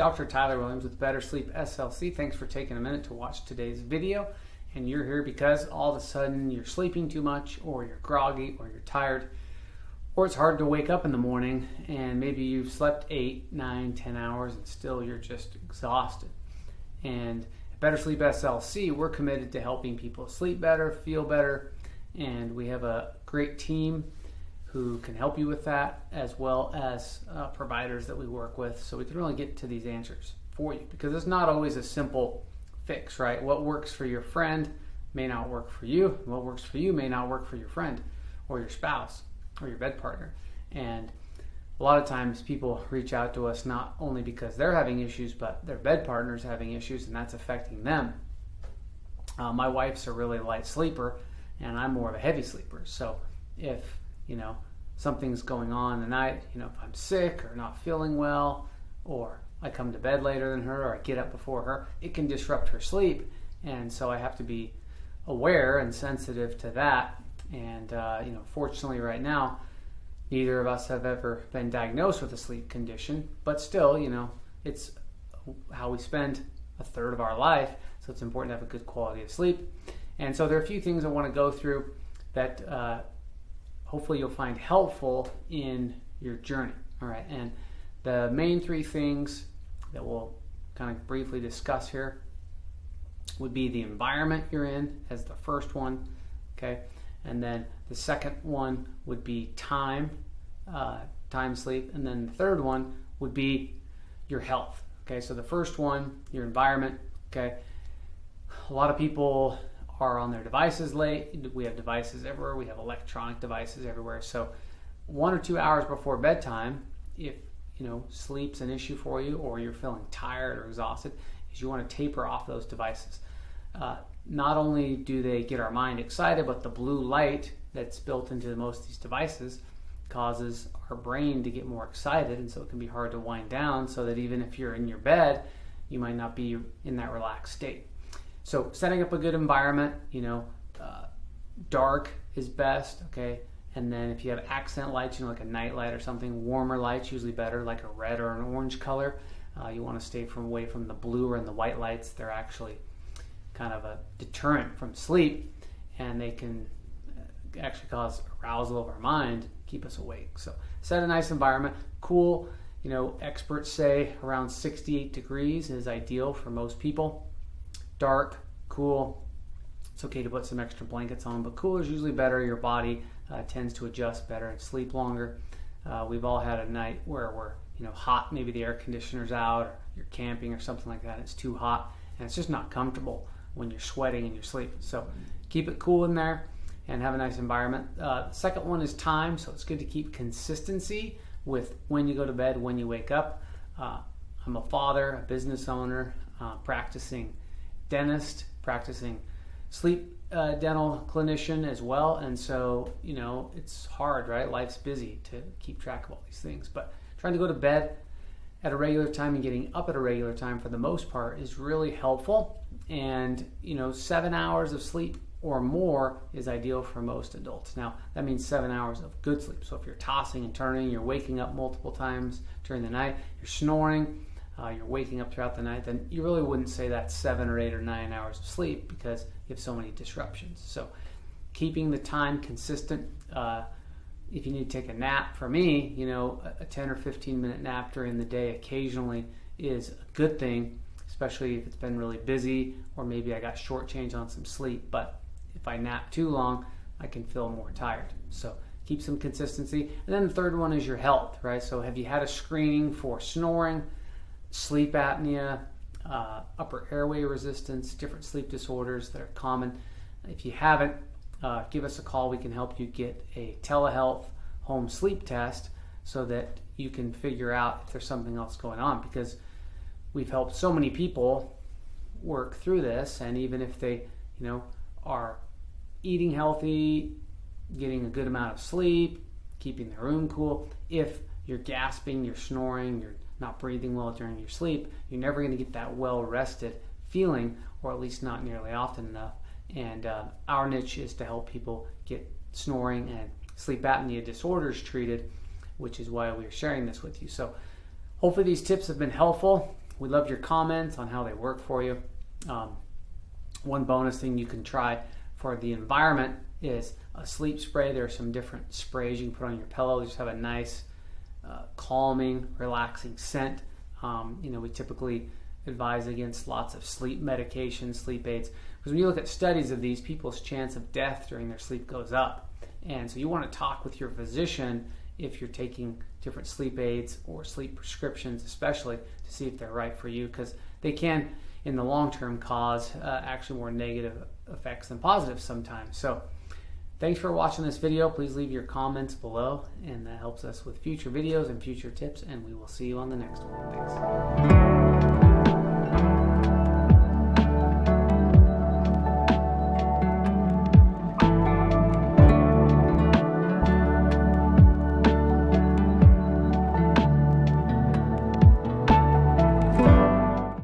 Dr. Tyler Williams with Better Sleep SLC. Thanks for taking a minute to watch today's video. And you're here because all of a sudden you're sleeping too much, or you're groggy, or you're tired, or it's hard to wake up in the morning and maybe you've slept 8, 9, 10 hours and still you're just exhausted. And at Better Sleep SLC, we're committed to helping people sleep better, feel better, and we have a great team who can help you with that, as well as providers that we work with, so we can really get to these answers for you, because it's not always a simple fix, right? What works for your friend may not work for you. What works for you may not work for your friend or your spouse or your bed partner. And a lot of times people reach out to us not only because they're having issues, but their bed partner's having issues, and that's affecting them. My wife's a really light sleeper, and I'm more of a heavy sleeper. So if something's going on the night, if I'm sick or not feeling well, or I come to bed later than her, or I get up before her, it can disrupt her sleep. And so I have to be aware and sensitive to that. And, fortunately right now, neither of us have ever been diagnosed with a sleep condition, but still, it's how we spend a third of our life. So it's important to have a good quality of sleep. And so there are a few things I want to go through that, hopefully you'll find helpful in your journey. All right, and the main 3 things that we'll kind of briefly discuss here would be the environment you're in as the first one, okay? And then the second one would be time sleep, and then the third one would be your health, okay? So the first one, your environment, okay? A lot of people are on their devices late. We have devices everywhere. We have electronic devices everywhere. So 1 or 2 hours before bedtime, if sleep's an issue for you, or you're feeling tired or exhausted, is you want to taper off those devices. Not only do they get our mind excited, but the blue light that's built into most of these devices causes our brain to get more excited, and so it can be hard to wind down, so that even if you're in your bed, you might not be in that relaxed state. So setting up a good environment, dark is best, okay? And then if you have accent lights, like a night light or something, warmer lights usually better, like a red or an orange color. You want to stay away from the blue and the white lights. They're actually kind of a deterrent from sleep, and they can actually cause arousal of our mind, keep us awake. So set a nice environment, cool. Experts say around 68 degrees is ideal for most people. Dark, cool. It's okay to put some extra blankets on, but cooler is usually better. Your body tends to adjust better and sleep longer. We've all had a night where we're hot, maybe the air conditioner's out, or you're camping or something like that. It's too hot, and it's just not comfortable when you're sweating and you're sleeping. So keep it cool in there and have a nice environment. The second one is time. So it's good to keep consistency with when you go to bed, when you wake up. I'm a father, a business owner, practicing dentist, practicing sleep dental clinician as well. And so, it's hard, right? Life's busy to keep track of all these things. But trying to go to bed at a regular time and getting up at a regular time for the most part is really helpful. And 7 hours of sleep or more is ideal for most adults. Now that means 7 hours of good sleep. So if you're tossing and turning, you're waking up multiple times during the night, you're snoring, you're waking up throughout the night, then you really wouldn't say that's 7 or 8 or 9 hours of sleep, because you have so many disruptions. So keeping the time consistent. If you need to take a nap, for me, a 10 or 15 minute nap during the day occasionally is a good thing, especially if it's been really busy, or maybe I got shortchanged on some sleep. But if I nap too long, I can feel more tired. So keep some consistency. And then the third one is your health, right? So have you had a screening for snoring, sleep apnea, upper airway resistance, different sleep disorders that are common? If you haven't, give us a call. We can help you get a telehealth home sleep test so that you can figure out if there's something else going on, because we've helped so many people work through this. And even if they, are eating healthy, getting a good amount of sleep, keeping their room cool, if you're gasping, you're snoring, you're not breathing well during your sleep, you're never going to get that well-rested feeling, or at least not nearly often enough. And our niche is to help people get snoring and sleep apnea disorders treated, which is why we're sharing this with you. So hopefully these tips have been helpful. We love your comments on how they work for you. One bonus thing you can try for the environment is a sleep spray. There are some different sprays you can put on your pillow. They just have a nice, calming, relaxing scent. We typically advise against lots of sleep medications, sleep aids, because when you look at studies of these, people's chance of death during their sleep goes up. And so you want to talk with your physician if you're taking different sleep aids or sleep prescriptions, especially to see if they're right for you, because they can, in the long term, cause actually more negative effects than positive sometimes. So thanks for watching this video. Please leave your comments below, and that helps us with future videos and future tips, and we will see you on the next one. Thanks.